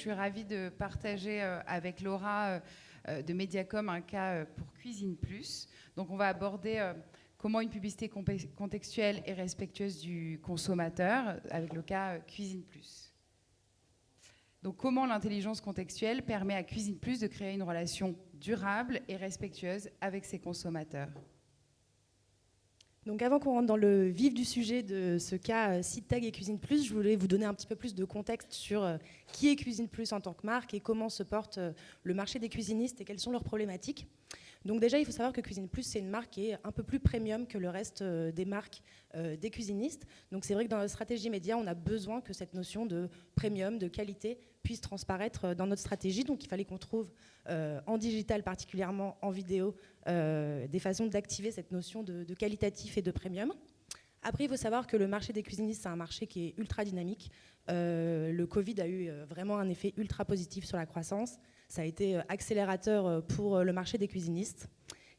suis ravie de partager avec Laura de Mediacom un cas pour Cuisine Plus. Donc on va aborder comment une publicité contextuelle est respectueuse du consommateur avec le cas Cuisine Plus. Donc comment l'intelligence contextuelle permet à Cuisine Plus de créer une relation durable et respectueuse avec ses consommateurs. Donc avant qu'on rentre dans le vif du sujet de ce cas SeedTag et Cuisine Plus, je voulais vous donner un petit peu plus de contexte sur qui est Cuisine Plus en tant que marque et comment se porte le marché des cuisinistes et quelles sont leurs problématiques. Donc déjà, il faut savoir que Cuisine Plus, c'est une marque qui est un peu plus premium que le reste des marques des cuisinistes. Donc c'est vrai que dans la stratégie média, on a besoin que cette notion de premium, de qualité, puisse transparaître dans notre stratégie. Donc il fallait qu'on trouve en digital, particulièrement en vidéo, des façons d'activer cette notion de qualitatif et de premium. Après, il faut savoir que le marché des cuisinistes, c'est un marché qui est ultra dynamique. Le Covid a eu vraiment un effet ultra positif sur la croissance. Ça a été accélérateur pour le marché des cuisinistes.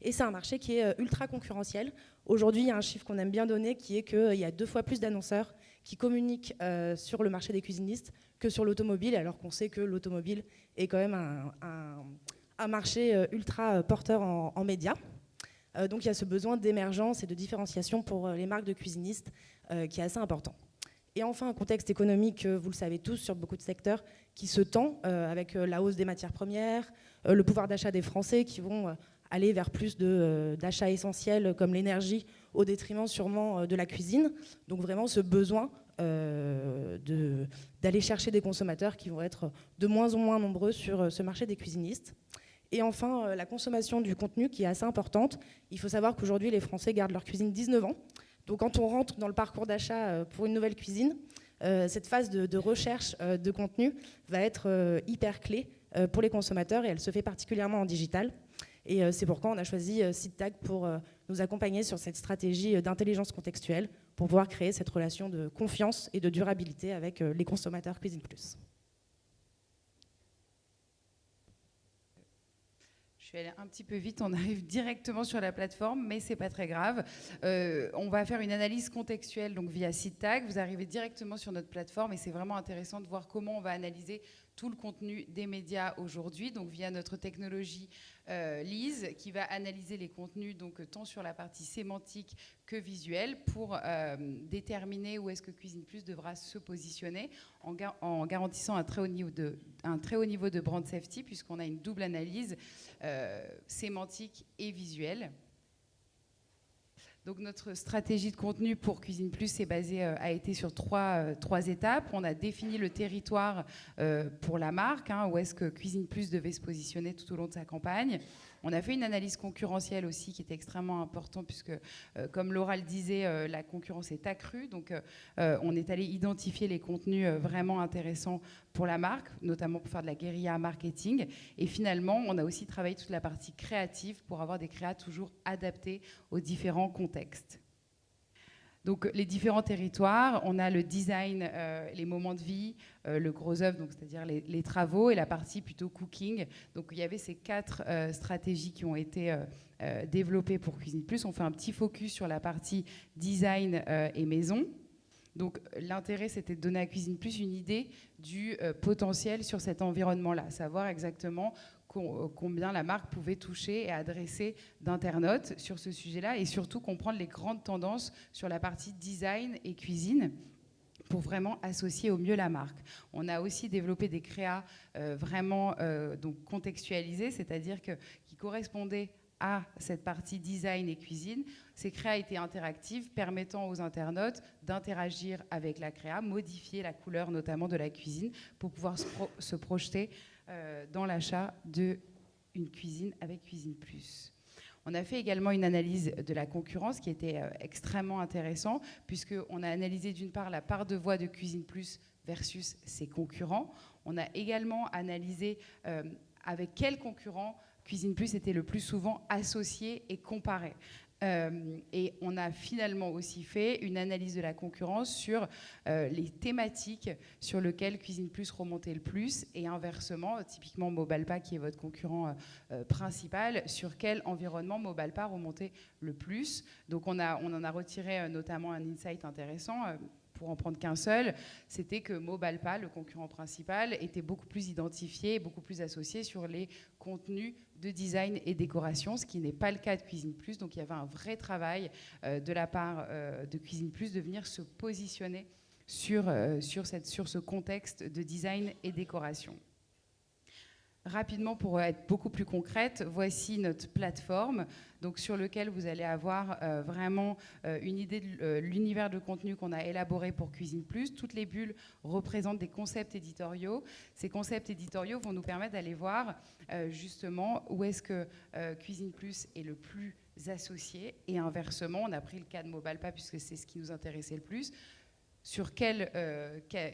Et c'est un marché qui est ultra concurrentiel. Aujourd'hui, il y a un chiffre qu'on aime bien donner qui est qu'il y a 2 fois plus d'annonceurs qui communiquent sur le marché des cuisinistes que sur l'automobile, alors qu'on sait que l'automobile est quand même un marché ultra porteur en médias. Donc il y a ce besoin d'émergence et de différenciation pour les marques de cuisinistes qui est assez important. Et enfin, un contexte économique, vous le savez tous, sur beaucoup de secteurs, qui se tend avec la hausse des matières premières, le pouvoir d'achat des Français qui vont aller vers plus d'achats essentiels comme l'énergie, au détriment sûrement de la cuisine. Donc vraiment ce besoin d'aller chercher des consommateurs qui vont être de moins en moins nombreux sur ce marché des cuisinistes. Et enfin, la consommation du contenu qui est assez importante. Il faut savoir qu'aujourd'hui, les Français gardent leur cuisine 19 ans. Donc quand on rentre dans le parcours d'achat pour une nouvelle cuisine, cette phase de recherche de contenu va être hyper clé pour les consommateurs et elle se fait particulièrement en digital. Et c'est pourquoi on a choisi SeedTag pour nous accompagner sur cette stratégie d'intelligence contextuelle pour pouvoir créer cette relation de confiance et de durabilité avec les consommateurs Cuisine Plus. Je suis allée un petit peu vite, on arrive directement sur la plateforme, mais c'est pas très grave. On va faire une analyse contextuelle donc via SeedTag. Vous arrivez directement sur notre plateforme et c'est vraiment intéressant de voir comment on va analyser tout le contenu des médias aujourd'hui, donc via notre technologie Lise, qui va analyser les contenus donc tant sur la partie sémantique que visuelle pour déterminer où est-ce que Cuisine Plus devra se positionner en garantissant un très haut niveau de brand safety, puisqu'on a une double analyse sémantique et visuelle. Donc notre stratégie de contenu pour Cuisine Plus a été sur trois étapes. On a défini le territoire pour la marque, où est-ce que Cuisine Plus devait se positionner tout au long de sa campagne. On a fait une analyse concurrentielle aussi qui était extrêmement importante puisque, comme Laura le disait, la concurrence est accrue. Donc on est allé identifier les contenus vraiment intéressants pour la marque, notamment pour faire de la guérilla marketing. Et finalement, on a aussi travaillé toute la partie créative pour avoir des créas toujours adaptés aux différents contextes. Donc les différents territoires, on a le design, les moments de vie, le gros œuvre, donc c'est-à-dire les travaux, et la partie plutôt cooking. Donc il y avait ces 4 stratégies qui ont été développées pour Cuisine Plus. On fait un petit focus sur la partie design et maison. Donc l'intérêt, c'était de donner à Cuisine Plus une idée du potentiel sur cet environnement-là, savoir exactement combien la marque pouvait toucher et adresser d'internautes sur ce sujet-là, et surtout comprendre les grandes tendances sur la partie design et cuisine pour vraiment associer au mieux la marque. On a aussi développé des créas vraiment donc contextualisés, c'est-à-dire qui correspondaient à cette partie design et cuisine. Ces créas étaient interactives, permettant aux internautes d'interagir avec la créa, modifier la couleur notamment de la cuisine pour pouvoir se projeter dans l'achat d'une cuisine avec Cuisine Plus. On a fait également une analyse de la concurrence qui était extrêmement intéressant puisqu'on a analysé d'une part la part de voix de Cuisine Plus versus ses concurrents. On a également analysé avec quels concurrents Cuisine Plus était le plus souvent associé et comparé. Et on a finalement aussi fait une analyse de la concurrence sur les thématiques sur lesquelles Cuisine Plus remontait le plus et inversement, typiquement Mobalpa qui est votre concurrent principal, sur quel environnement Mobalpa remontait le plus. Donc on en a retiré notamment un insight intéressant. pour en prendre qu'un seul, c'était que Mobalpa, le concurrent principal, était beaucoup plus identifié, beaucoup plus associé sur les contenus de design et décoration, ce qui n'est pas le cas de Cuisine Plus. Donc il y avait un vrai travail de la part de Cuisine Plus de venir se positionner sur ce contexte de design et décoration. Rapidement, pour être beaucoup plus concrète, voici notre plateforme donc, sur laquelle vous allez avoir vraiment une idée de l'univers de contenu qu'on a élaboré pour Cuisine Plus. Toutes les bulles représentent des concepts éditoriaux. Ces concepts éditoriaux vont nous permettre d'aller voir justement où est-ce que Cuisine Plus est le plus associé. Et inversement, on a pris le cas de Mobalpa puisque c'est ce qui nous intéressait le plus. Sur quelle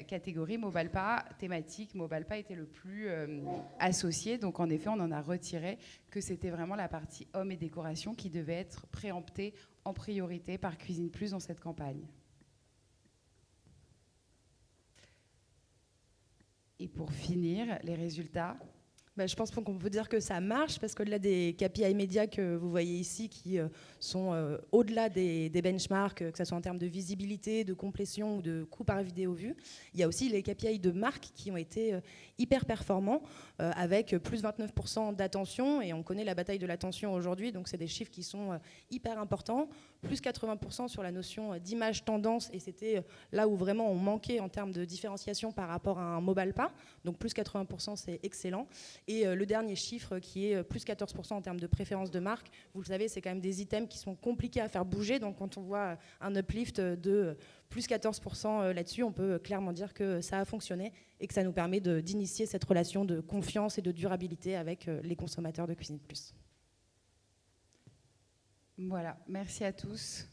catégorie Mobalpa, thématique, Mobalpa était le plus associé. Donc en effet, on en a retiré que c'était vraiment la partie hommes et décoration qui devait être préemptée en priorité par Cuisine Plus dans cette campagne. Et pour finir, les résultats. Je pense qu'on peut dire que ça marche parce qu'au-delà des KPI médias que vous voyez ici qui sont au-delà des benchmarks, que ce soit en termes de visibilité, de complétion ou de coût par vidéo vue, il y a aussi les KPI de marque qui ont été hyper performants avec plus 29% d'attention et on connaît la bataille de l'attention aujourd'hui, donc c'est des chiffres qui sont hyper importants, plus 80% sur la notion d'image tendance et c'était là où vraiment on manquait en termes de différenciation par rapport à un Mobalpa, donc plus 80% c'est excellent. Et le dernier chiffre qui est plus 14% en termes de préférence de marque, vous le savez, c'est quand même des items qui sont compliqués à faire bouger. Donc quand on voit un uplift de plus 14% là-dessus, on peut clairement dire que ça a fonctionné et que ça nous permet d'initier cette relation de confiance et de durabilité avec les consommateurs de Cuisine Plus. Voilà, merci à tous.